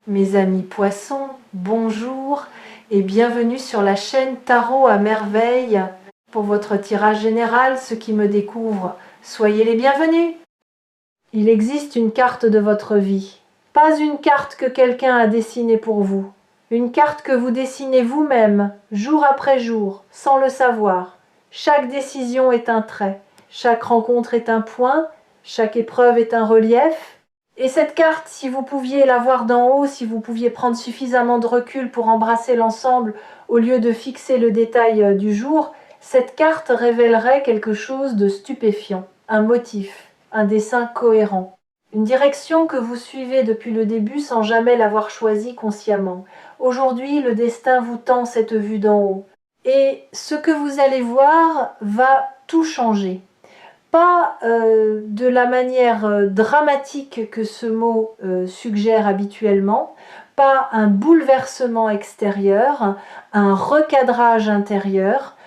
Mes amis poissons, bonjour et bienvenue sur la chaîne Tarot à merveille. Pour votre tirage général, ceux qui me découvrent, soyez les bienvenus. Il existe une carte de votre vie, pas une carte que quelqu'un a dessinée pour vous, une carte que vous dessinez vous-même, jour après jour, sans le savoir. Chaque décision est un trait, chaque rencontre est un point, chaque épreuve est un relief. Et cette carte, si vous pouviez la voir d'en haut, si vous pouviez prendre suffisamment de recul pour embrasser l'ensemble au lieu de fixer le détail du jour, cette carte révélerait quelque chose de stupéfiant, un motif, un dessin cohérent, une direction que vous suivez depuis le début sans jamais l'avoir choisie consciemment. Aujourd'hui, le destin vous tend cette vue d'en haut. Et ce que vous allez voir va tout changer. Pas de la manière dramatique que ce mot suggère habituellement, pas un bouleversement extérieur, un recadrage intérieur,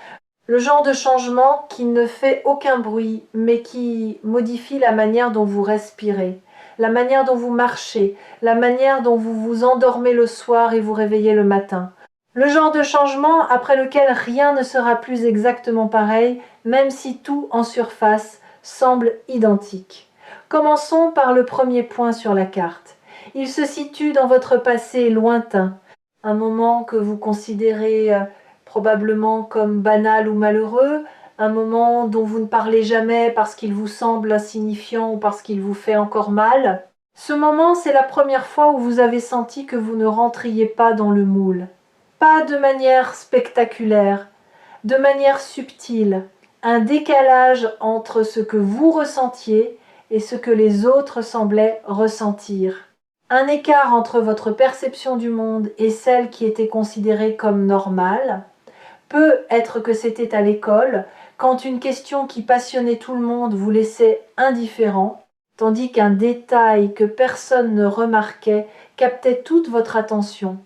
le genre de changement qui ne fait aucun bruit, mais qui modifie la manière dont vous respirez, la manière dont vous marchez, la manière dont vous vous endormez le soir et vous réveillez le matin. Le genre de changement après lequel rien ne sera plus exactement pareil, même si tout en surface semble identique. Commençons par le premier point sur la carte. Il se situe dans votre passé lointain, un moment que vous considérez probablement comme banal ou malheureux, un moment dont vous ne parlez jamais parce qu'il vous semble insignifiant ou parce qu'il vous fait encore mal. Ce moment, c'est la première fois où vous avez senti que vous ne rentriez pas dans le moule. Pas de manière spectaculaire, de manière subtile, un décalage entre ce que vous ressentiez et ce que les autres semblaient ressentir. Un écart entre votre perception du monde et celle qui était considérée comme normale. Peut être que c'était à l'école, quand une question qui passionnait tout le monde vous laissait indifférent, tandis qu'un détail que personne ne remarquait captait toute votre attention.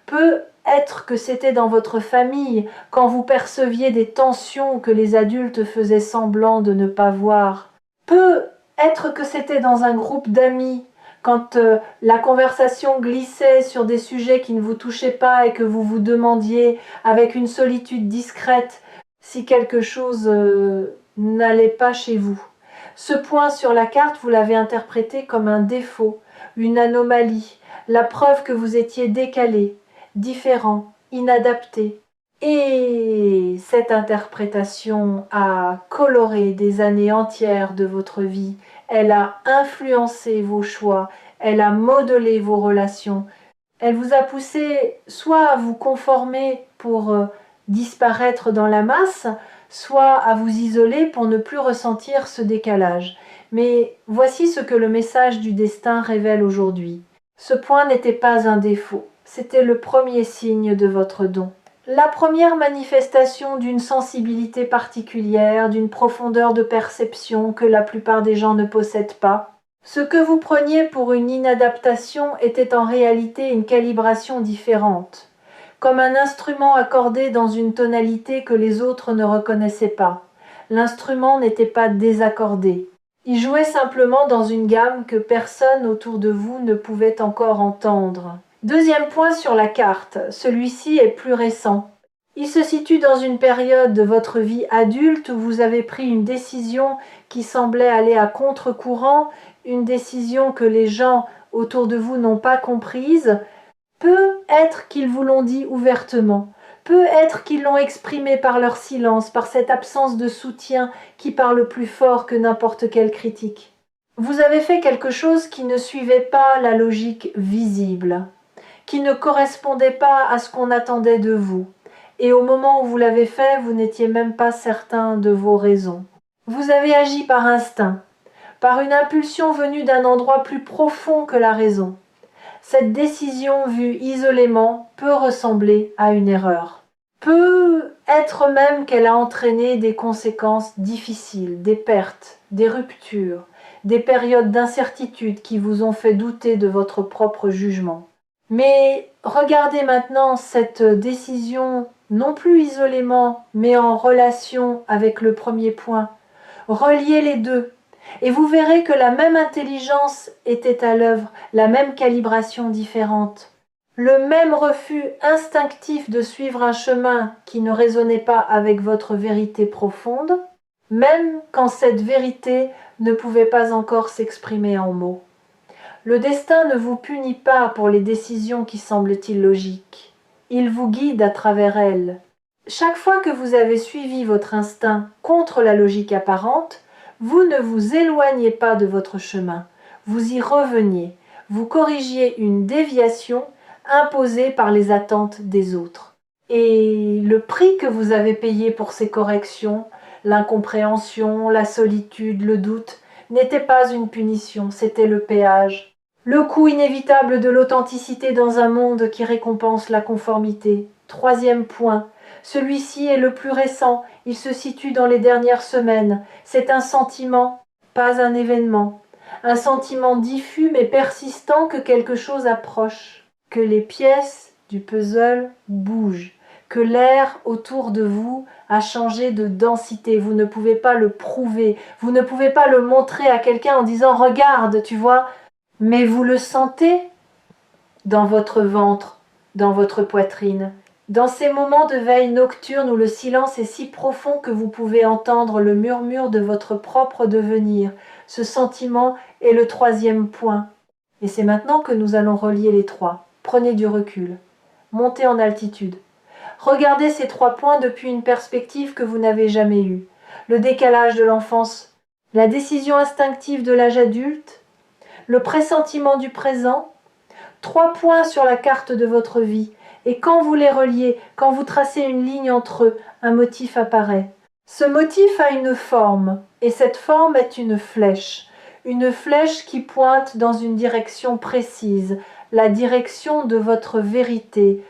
Peut être que c'était dans votre famille, quand vous perceviez des tensions que les adultes faisaient semblant de ne pas voir. Peut être que c'était dans un groupe d'amis, quand la conversation glissait sur des sujets qui ne vous touchaient pas et que vous vous demandiez, avec une solitude discrète, si quelque chose n'allait pas chez vous. Ce point sur la carte, vous l'avez interprété comme un défaut, une anomalie, la preuve que vous étiez décalé, différent, inadapté. Et cette interprétation a coloré des années entières de votre vie. Elle a influencé vos choix, elle a modelé vos relations. Elle vous a poussé soit à vous conformer pour disparaître dans la masse, soit à vous isoler pour ne plus ressentir ce décalage. Mais voici ce que le message du destin révèle aujourd'hui. Ce point n'était pas un défaut, c'était le premier signe de votre don. La première manifestation d'une sensibilité particulière, d'une profondeur de perception que la plupart des gens ne possèdent pas. Ce que vous preniez pour une inadaptation était en réalité une calibration différente, comme un instrument accordé dans une tonalité que les autres ne reconnaissaient pas. L'instrument n'était pas désaccordé. Il jouait simplement dans une gamme que personne autour de vous ne pouvait encore entendre. Deuxième point sur la carte, celui-ci est plus récent. Il se situe dans une période de votre vie adulte où vous avez pris une décision qui semblait aller à contre-courant, une décision que les gens autour de vous n'ont pas comprise. Peut être qu'ils vous l'ont dit ouvertement, peut être qu'ils l'ont exprimé par leur silence, par cette absence de soutien qui parle plus fort que n'importe quelle critique. Vous avez fait quelque chose qui ne suivait pas la logique visible, qui ne correspondait pas à ce qu'on attendait de vous. Et au moment où vous l'avez fait, vous n'étiez même pas certain de vos raisons. Vous avez agi par instinct, par une impulsion venue d'un endroit plus profond que la raison. Cette décision vue isolément peut ressembler à une erreur. Peut être même qu'elle a entraîné des conséquences difficiles, des pertes, des ruptures, des périodes d'incertitude qui vous ont fait douter de votre propre jugement. Mais regardez maintenant cette décision non plus isolément, mais en relation avec le premier point. Reliez les deux. Et vous verrez que la même intelligence était à l'œuvre, la même calibration différente. Le même refus instinctif de suivre un chemin qui ne résonnait pas avec votre vérité profonde, même quand cette vérité ne pouvait pas encore s'exprimer en mots. Le destin ne vous punit pas pour les décisions qui semblent illogiques. Il vous guide à travers elles. Chaque fois que vous avez suivi votre instinct contre la logique apparente, vous ne vous éloignez pas de votre chemin, vous y reveniez, vous corrigiez une déviation imposée par les attentes des autres. Et le prix que vous avez payé pour ces corrections, l'incompréhension, la solitude, le doute, n'était pas une punition, c'était le péage. Le coût inévitable de l'authenticité dans un monde qui récompense la conformité. Troisième point. Celui-ci est le plus récent, il se situe dans les dernières semaines. C'est un sentiment, pas un événement. Un sentiment diffus mais persistant que quelque chose approche, que les pièces du puzzle bougent, que l'air autour de vous a changé de densité. Vous ne pouvez pas le prouver, vous ne pouvez pas le montrer à quelqu'un en disant « Regarde, tu vois ». Mais vous le sentez dans votre ventre, dans votre poitrine. Dans ces moments de veille nocturne où le silence est si profond que vous pouvez entendre le murmure de votre propre devenir, ce sentiment est le troisième point. Et c'est maintenant que nous allons relier les trois. Prenez du recul. Montez en altitude. Regardez ces trois points depuis une perspective que vous n'avez jamais eue. Le décalage de l'enfance, la décision instinctive de l'âge adulte, le pressentiment du présent, 3 points sur la carte de votre vie, et quand vous les reliez, quand vous tracez une ligne entre eux, un motif apparaît. Ce motif a une forme, et cette forme est une flèche qui pointe dans une direction précise, la direction de votre vérité,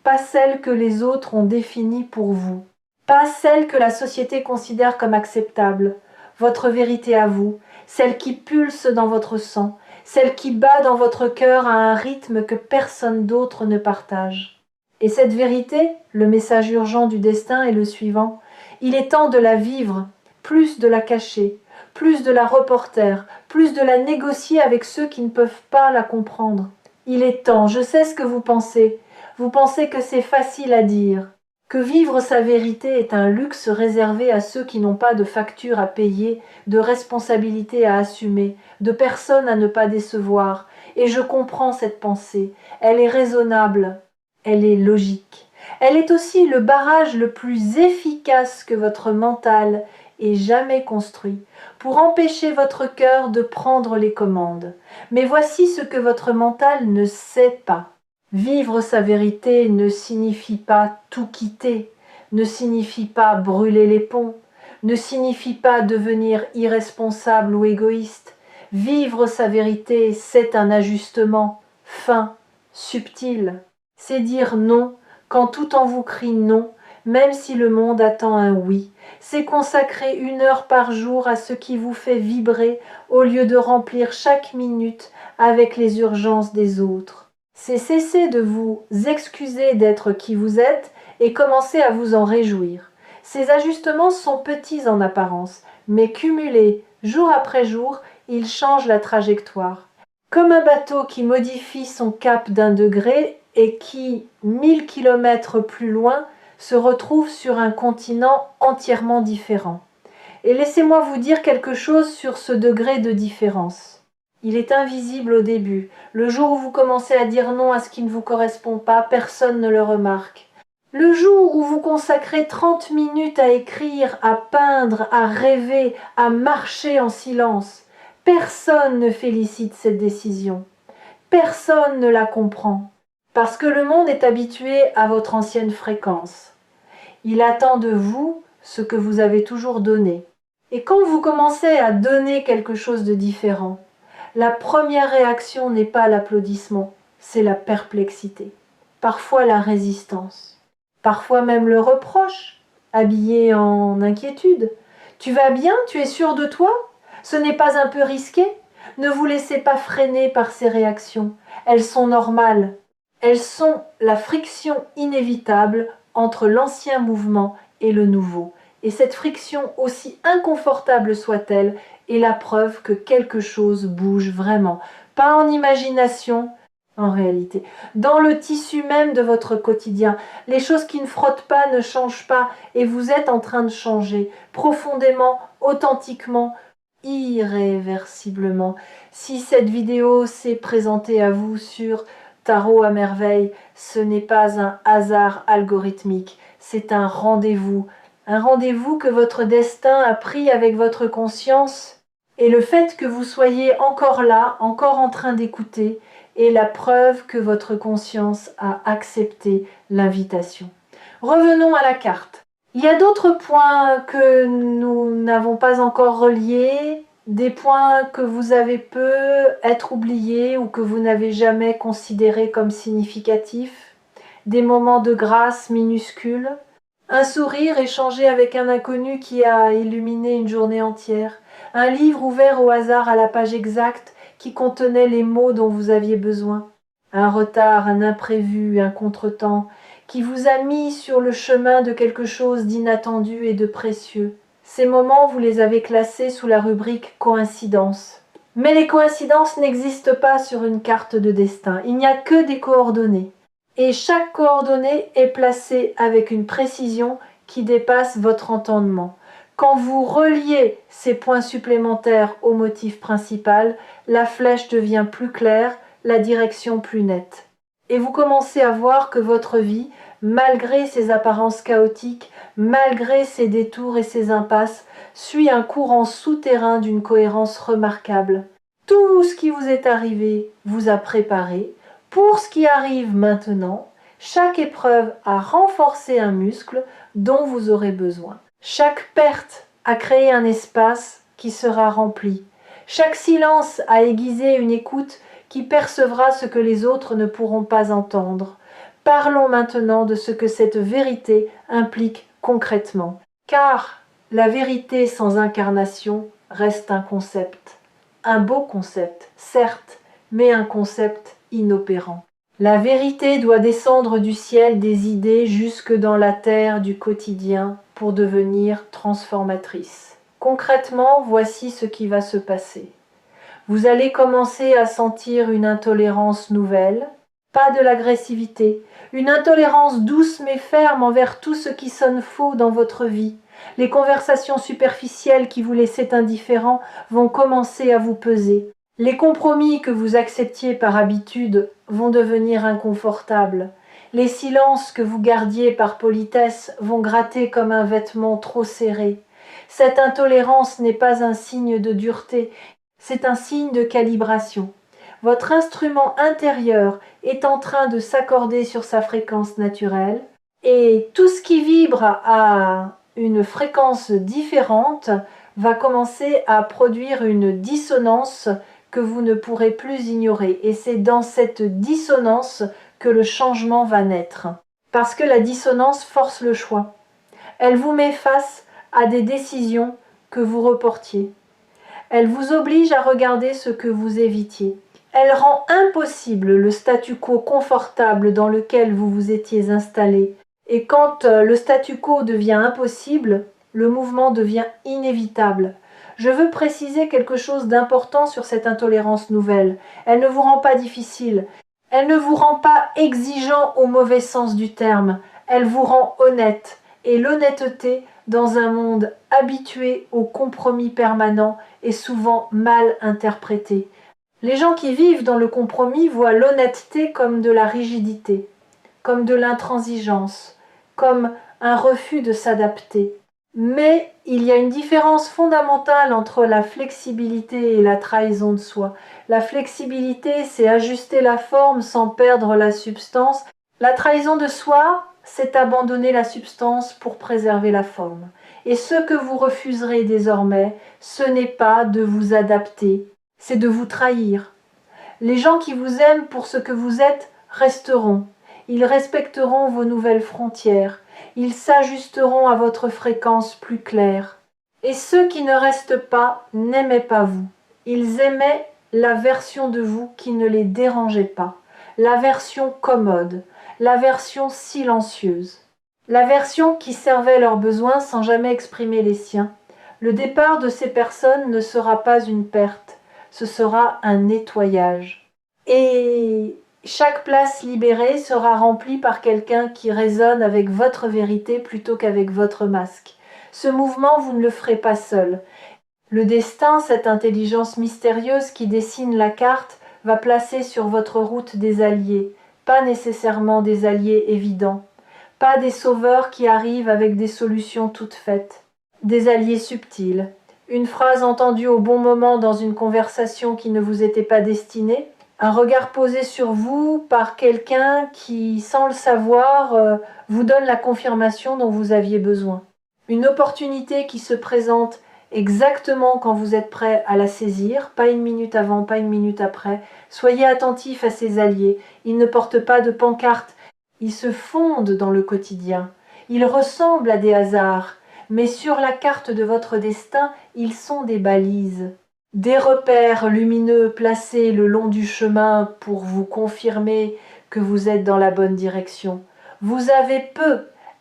pas celle que les autres ont définie pour vous, pas celle que la société considère comme acceptable, votre vérité à vous, celle qui pulse dans votre sang, celle qui bat dans votre cœur à un rythme que personne d'autre ne partage. Et cette vérité, le message urgent du destin est le suivant. Il est temps de la vivre, plus de la cacher, plus de la reporter, plus de la négocier avec ceux qui ne peuvent pas la comprendre. Il est temps, je sais ce que vous pensez. Vous pensez que c'est facile à dire, que vivre sa vérité est un luxe réservé à ceux qui n'ont pas de facture à payer, de responsabilité à assumer, de personnes à ne pas décevoir. Et je comprends cette pensée. Elle est raisonnable. Elle est logique. Elle est aussi le barrage le plus efficace que votre mental ait jamais construit pour empêcher votre cœur de prendre les commandes. Mais voici ce que votre mental ne sait pas. Vivre sa vérité ne signifie pas tout quitter, ne signifie pas brûler les ponts, ne signifie pas devenir irresponsable ou égoïste. Vivre sa vérité, c'est un ajustement fin, subtil. C'est dire non quand tout en vous crie non, même si le monde attend un oui. C'est consacrer 1 heure par jour à ce qui vous fait vibrer au lieu de remplir chaque minute avec les urgences des autres. C'est cesser de vous excuser d'être qui vous êtes et commencer à vous en réjouir. Ces ajustements sont petits en apparence, mais cumulés jour après jour, ils changent la trajectoire. Comme un bateau qui modifie son cap d'1 degré et qui, 1000 kilomètres plus loin, se retrouve sur un continent entièrement différent. Et laissez-moi vous dire quelque chose sur ce degré de différence. Il est invisible au début. Le jour où vous commencez à dire non à ce qui ne vous correspond pas, personne ne le remarque. Le jour où vous consacrez 30 minutes à écrire, à peindre, à rêver, à marcher en silence, personne ne félicite cette décision. Personne ne la comprend. Parce que le monde est habitué à votre ancienne fréquence. Il attend de vous ce que vous avez toujours donné. Et quand vous commencez à donner quelque chose de différent, la première réaction n'est pas l'applaudissement, c'est la perplexité, parfois la résistance, parfois même le reproche, habillé en inquiétude. Tu vas bien? Tu es sûr de toi? Ce n'est pas un peu risqué? Ne vous laissez pas freiner par ces réactions, elles sont normales. Elles sont la friction inévitable entre l'ancien mouvement et le nouveau. Et cette friction, aussi inconfortable soit-elle, est la preuve que quelque chose bouge vraiment. Pas en imagination, en réalité. Dans le tissu même de votre quotidien. Les choses qui ne frottent pas ne changent pas et vous êtes en train de changer profondément, authentiquement, irréversiblement. Si cette vidéo s'est présentée à vous sur Tarot à merveille, ce n'est pas un hasard algorithmique, c'est un rendez-vous que votre destin a pris avec votre conscience. Et le fait que vous soyez encore là, encore en train d'écouter, est la preuve que votre conscience a accepté l'invitation. Revenons à la carte. Il y a d'autres points que nous n'avons pas encore reliés, des points que vous avez peu être oubliés ou que vous n'avez jamais considérés comme significatifs, des moments de grâce minuscules, un sourire échangé avec un inconnu qui a illuminé une journée entière, un livre ouvert au hasard à la page exacte qui contenait les mots dont vous aviez besoin, un retard, un imprévu, un contretemps, qui vous a mis sur le chemin de quelque chose d'inattendu et de précieux. Ces moments, vous les avez classés sous la rubrique coïncidence. Mais les coïncidences n'existent pas sur une carte de destin, il n'y a que des coordonnées. Et chaque coordonnée est placée avec une précision qui dépasse votre entendement. Quand vous reliez ces points supplémentaires au motif principal, la flèche devient plus claire, la direction plus nette. Et vous commencez à voir que votre vie, malgré ses apparences chaotiques, malgré ses détours et ses impasses, suit un courant souterrain d'une cohérence remarquable. Tout ce qui vous est arrivé vous a préparé. Pour ce qui arrive maintenant, chaque épreuve a renforcé un muscle dont vous aurez besoin. Chaque perte a créé un espace qui sera rempli. Chaque silence a aiguisé une écoute qui percevra ce que les autres ne pourront pas entendre. Parlons maintenant de ce que cette vérité implique concrètement. Car la vérité sans incarnation reste un concept. Un beau concept, certes, mais un concept inopérant. La vérité doit descendre du ciel des idées jusque dans la terre du quotidien pour devenir transformatrice. Concrètement, voici ce qui va se passer. Vous allez commencer à sentir une intolérance nouvelle, pas de l'agressivité, une intolérance douce mais ferme envers tout ce qui sonne faux dans votre vie. Les conversations superficielles qui vous laissaient indifférent vont commencer à vous peser. Les compromis que vous acceptiez par habitude vont devenir inconfortables. Les silences que vous gardiez par politesse vont gratter comme un vêtement trop serré. Cette intolérance n'est pas un signe de dureté, c'est un signe de calibration. Votre instrument intérieur est en train de s'accorder sur sa fréquence naturelle et tout ce qui vibre à une fréquence différente va commencer à produire une dissonance que vous ne pourrez plus ignorer. Et c'est dans cette dissonance que le changement va naître. Parce que la dissonance force le choix. Elle vous met face à des décisions que vous reportiez. Elle vous oblige à regarder ce que vous évitiez. Elle rend impossible le statu quo confortable dans lequel vous vous étiez installé. Et quand le statu quo devient impossible, le mouvement devient inévitable. Je veux préciser quelque chose d'important sur cette intolérance nouvelle. Elle ne vous rend pas difficile. Elle ne vous rend pas exigeant au mauvais sens du terme. Elle vous rend honnête. Et l'honnêteté, dans un monde habitué au compromis permanent, est souvent mal interprétée. Les gens qui vivent dans le compromis voient l'honnêteté comme de la rigidité, comme de l'intransigeance, comme un refus de s'adapter. Mais il y a une différence fondamentale entre la flexibilité et la trahison de soi. La flexibilité, c'est ajuster la forme sans perdre la substance. La trahison de soi, c'est abandonner la substance pour préserver la forme. Et ce que vous refuserez désormais, ce n'est pas de vous adapter, c'est de vous trahir. Les gens qui vous aiment pour ce que vous êtes resteront. Ils respecteront vos nouvelles frontières. Ils s'ajusteront à votre fréquence plus claire. Et ceux qui ne restent pas n'aimaient pas vous. Ils aimaient la version de vous qui ne les dérangeait pas, la version commode, la version silencieuse. la version qui servait leurs besoins sans jamais exprimer les siens. Le départ de ces personnes ne sera pas une perte, ce sera un nettoyage. Et chaque place libérée sera remplie par quelqu'un qui résonne avec votre vérité plutôt qu'avec votre masque. Ce mouvement, vous ne le ferez pas seul. Le destin, cette intelligence mystérieuse qui dessine la carte, va placer sur votre route des alliés, pas nécessairement des alliés évidents, pas des sauveurs qui arrivent avec des solutions toutes faites, des alliés subtils, une phrase entendue au bon moment dans une conversation qui ne vous était pas destinée, un regard posé sur vous par quelqu'un qui, sans le savoir, vous donne la confirmation dont vous aviez besoin. Une opportunité qui se présente exactement quand vous êtes prêt à la saisir, pas une minute avant, pas une minute après. Soyez attentifs à ces alliés. Ils ne portent pas de pancarte, ils se fondent dans le quotidien. Ils ressemblent à des hasards, mais sur la carte de votre destin, ils sont des balises. Des repères lumineux placés le long du chemin pour vous confirmer que vous êtes dans la bonne direction. Vous avez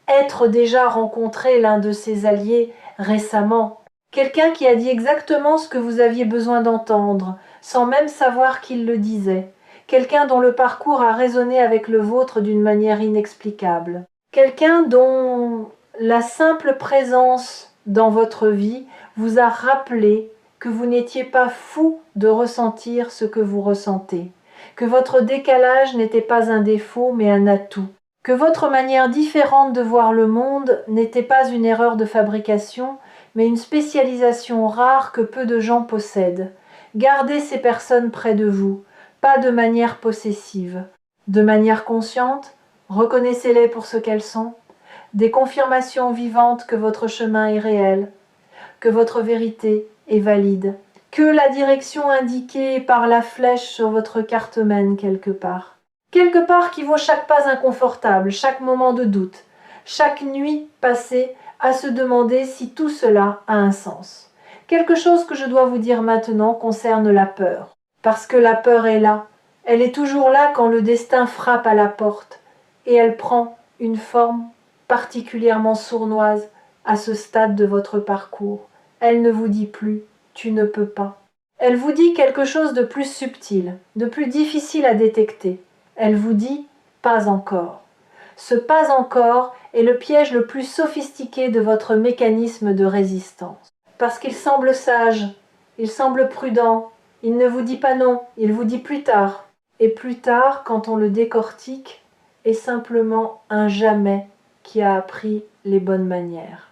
être déjà rencontré l'un de ces alliés récemment. Quelqu'un qui a dit exactement ce que vous aviez besoin d'entendre, sans même savoir qu'il le disait. Quelqu'un dont le parcours a résonné avec le vôtre d'une manière inexplicable. Quelqu'un dont la simple présence dans votre vie vous a rappelé que vous n'étiez pas fou de ressentir ce que vous ressentez, que votre décalage n'était pas un défaut mais un atout, que votre manière différente de voir le monde n'était pas une erreur de fabrication mais une spécialisation rare que peu de gens possèdent. Gardez ces personnes près de vous, pas de manière possessive, de manière consciente, reconnaissez-les pour ce qu'elles sont, des confirmations vivantes que votre chemin est réel, que votre vérité est valide, que la direction indiquée par la flèche sur votre carte mène quelque part. Quelque part qui vaut chaque pas inconfortable, chaque moment de doute, chaque nuit passée à se demander si tout cela a un sens. Quelque chose que je dois vous dire maintenant concerne la peur. Parce que la peur est là. Elle est toujours là quand le destin frappe à la porte. Et elle prend une forme particulièrement sournoise à ce stade de votre parcours. Elle ne vous dit plus « tu ne peux pas ». Elle vous dit quelque chose de plus subtil, de plus difficile à détecter. Elle vous dit « pas encore ». Ce « pas encore » est le piège le plus sophistiqué de votre mécanisme de résistance. Parce qu'il semble sage, il semble prudent, il ne vous dit pas non, il vous dit plus tard. Et plus tard, quand on le décortique, est simplement un jamais qui a appris les bonnes manières.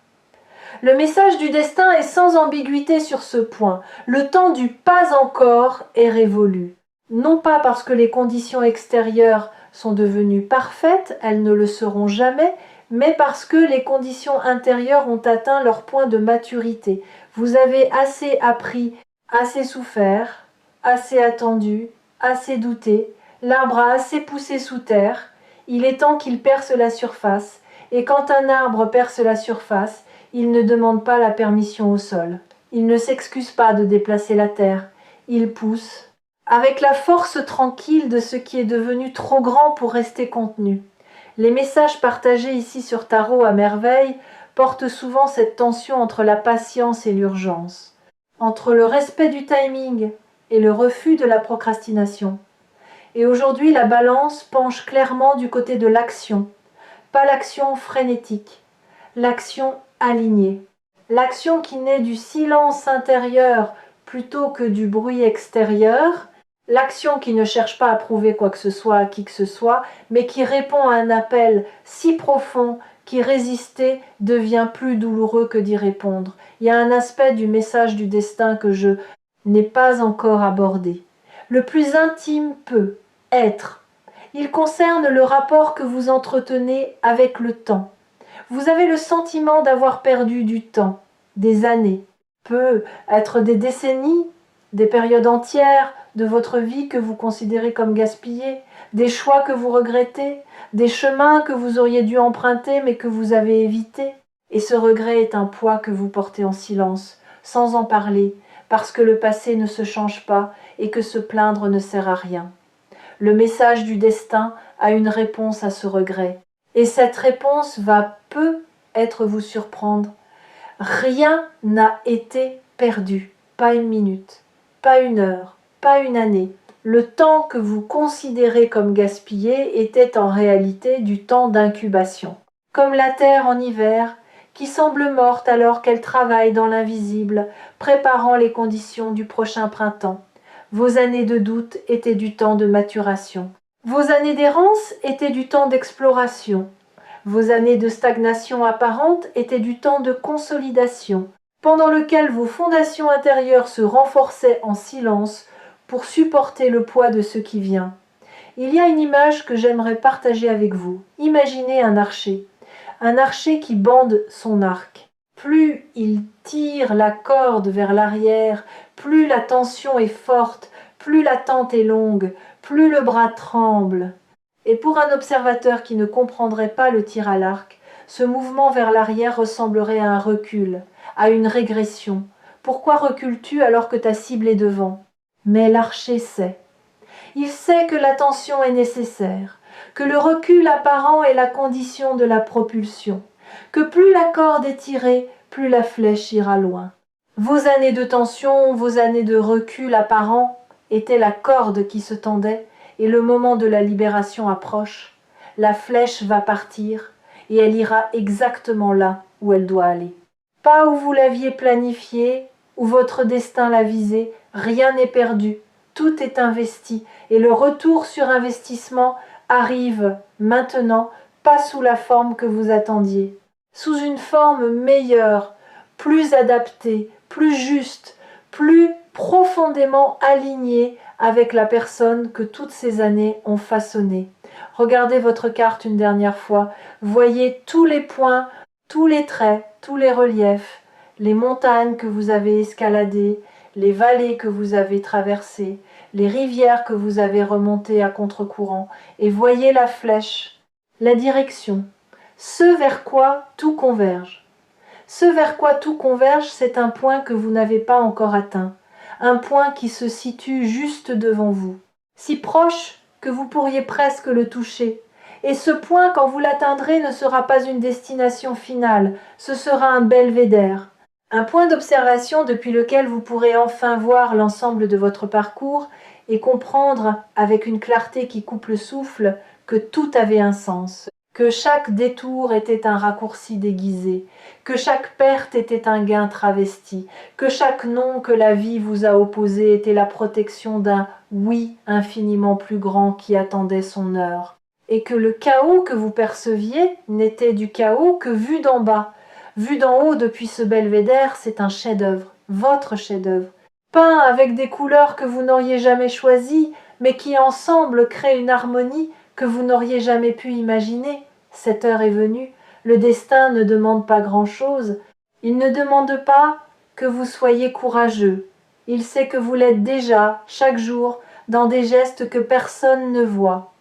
Le message du destin est sans ambiguïté sur ce point. Le temps du pas encore est révolu. Non pas parce que les conditions extérieures sont devenues parfaites, elles ne le seront jamais, mais parce que les conditions intérieures ont atteint leur point de maturité. Vous avez assez appris, assez souffert, assez attendu, assez douté, l'arbre a assez poussé sous terre, il est temps qu'il perce la surface, et quand un arbre perce la surface, il ne demande pas la permission au sol. Il ne s'excuse pas de déplacer la terre, il pousse, avec la force tranquille de ce qui est devenu trop grand pour rester contenu. Les messages partagés ici sur Tarot à merveille portent souvent cette tension entre la patience et l'urgence, entre le respect du timing et le refus de la procrastination. Et aujourd'hui, la balance penche clairement du côté de l'action, pas l'action frénétique, l'action alignée, l'action qui naît du silence intérieur plutôt que du bruit extérieur, l'action qui ne cherche pas à prouver quoi que ce soit à qui que ce soit, mais qui répond à un appel si profond qu'y résister devient plus douloureux que d'y répondre. Il y a un aspect du message du destin que je n'ai pas encore abordé. Le plus intime peut être. Il concerne le rapport que vous entretenez avec le temps. Vous avez le sentiment d'avoir perdu du temps, des années, peut être des décennies, des périodes entières de votre vie que vous considérez comme gaspillées, des choix que vous regrettez, des chemins que vous auriez dû emprunter mais que vous avez évités. Et ce regret est un poids que vous portez en silence, sans en parler, parce que le passé ne se change pas et que se plaindre ne sert à rien. Le message du destin a une réponse à ce regret. Et cette réponse va peut-être vous surprendre. Rien n'a été perdu, pas une minute, pas une heure, pas une année. Le temps que vous considérez comme gaspillé était en réalité du temps d'incubation. Comme la terre en hiver, qui semble morte alors qu'elle travaille dans l'invisible, préparant les conditions du prochain printemps. Vos années de doute étaient du temps de maturation. Vos années d'errance étaient du temps d'exploration. Vos années de stagnation apparente étaient du temps de consolidation, pendant lequel vos fondations intérieures se renforçaient en silence pour supporter le poids de ce qui vient. Il y a une image que j'aimerais partager avec vous. Imaginez un archer qui bande son arc. Plus il tire la corde vers l'arrière, plus la tension est forte, plus l'attente est longue, plus le bras tremble. Et pour un observateur qui ne comprendrait pas le tir à l'arc, ce mouvement vers l'arrière ressemblerait à un recul, à une régression. Pourquoi recules-tu alors que ta cible est devant? Mais l'archer sait. Il sait que l'attention est nécessaire, que le recul apparent est la condition de la propulsion, que plus la corde est tirée, plus la flèche ira loin. Vos années de tension, vos années de recul apparent étaient la corde qui se tendait, et le moment de la libération approche. La flèche va partir, et elle ira exactement là où elle doit aller. Pas où vous l'aviez planifié, où votre destin l'a visé, rien n'est perdu, tout est investi, et le retour sur investissement arrive maintenant, pas sous la forme que vous attendiez, sous une forme meilleure, plus adaptée, plus juste, plus profondément alignée avec la personne que toutes ces années ont façonnée. Regardez votre carte une dernière fois, voyez tous les points, tous les traits, tous les reliefs, les montagnes que vous avez escaladées, les vallées que vous avez traversées, les rivières que vous avez remontées à contre-courant, et voyez la flèche, la direction, ce vers quoi tout converge. Ce vers quoi tout converge, c'est un point que vous n'avez pas encore atteint, un point qui se situe juste devant vous, si proche que vous pourriez presque le toucher. Et ce point, quand vous l'atteindrez, ne sera pas une destination finale, ce sera un belvédère, un point d'observation depuis lequel vous pourrez enfin voir l'ensemble de votre parcours et comprendre avec une clarté qui coupe le souffle que tout avait un sens, que chaque détour était un raccourci déguisé, que chaque perte était un gain travesti, que chaque non que la vie vous a opposé était la protection d'un oui infiniment plus grand qui attendait son heure, et que le chaos que vous perceviez n'était du chaos que vu d'en bas. Vu d'en haut depuis ce belvédère, c'est un chef-d'œuvre, votre chef-d'œuvre, peint avec des couleurs que vous n'auriez jamais choisies, mais qui ensemble créent une harmonie que vous n'auriez jamais pu imaginer. Cette heure est venue, le destin ne demande pas grand-chose, il ne demande pas que vous soyez courageux, il sait que vous l'êtes déjà, chaque jour, dans des gestes que personne ne voit.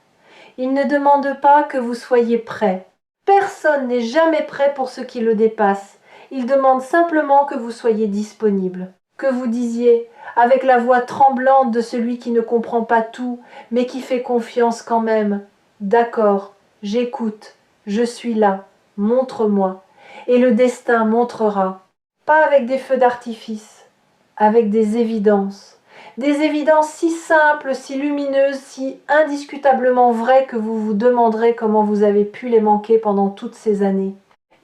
Il ne demande pas que vous soyez prêt. Personne n'est jamais prêt pour ce qui le dépasse. Il demande simplement que vous soyez disponible, que vous disiez, avec la voix tremblante de celui qui ne comprend pas tout, mais qui fait confiance quand même, « D'accord, j'écoute, je suis là, montre-moi. » Et le destin montrera, pas avec des feux d'artifice, avec des évidences si simples, si lumineuses, si indiscutablement vraies que vous vous demanderez comment vous avez pu les manquer pendant toutes ces années.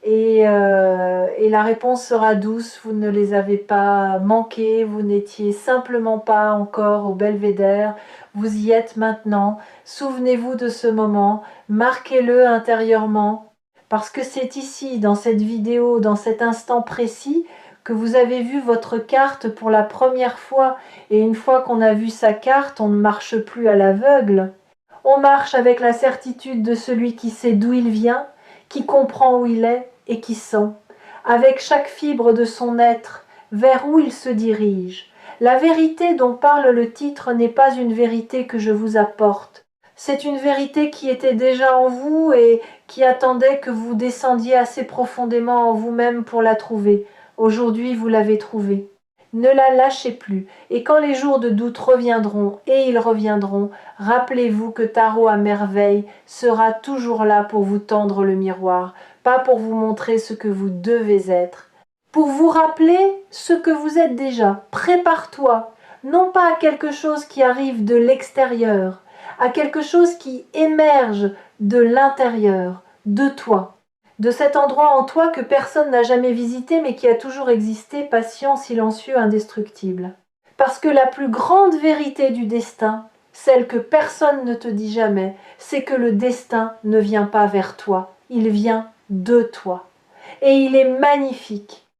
Et la réponse sera douce, vous ne les avez pas manquées, vous n'étiez simplement pas encore au belvédère, vous y êtes maintenant, souvenez-vous de ce moment, marquez-le intérieurement, parce que c'est ici, dans cette vidéo, dans cet instant précis, que vous avez vu votre carte pour la première fois, et une fois qu'on a vu sa carte, on ne marche plus à l'aveugle. On marche avec la certitude de celui qui sait d'où il vient, qui comprend où il est et qui sent, avec chaque fibre de son être, vers où il se dirige. La vérité dont parle le titre n'est pas une vérité que je vous apporte. C'est une vérité qui était déjà en vous et qui attendait que vous descendiez assez profondément en vous-même pour la trouver. Aujourd'hui, vous l'avez trouvée. Ne la lâchez plus, et quand les jours de doute reviendront, et ils reviendront, rappelez-vous que Tarot à merveille sera toujours là pour vous tendre le miroir, pas pour vous montrer ce que vous devez être, pour vous rappeler ce que vous êtes déjà. Prépare-toi, non pas à quelque chose qui arrive de l'extérieur, à quelque chose qui émerge de l'intérieur, de toi. De cet endroit en toi que personne n'a jamais visité mais qui a toujours existé, patient, silencieux, indestructible. Parce que la plus grande vérité du destin, celle que personne ne te dit jamais, c'est que le destin ne vient pas vers toi, il vient de toi. Et il est magnifique.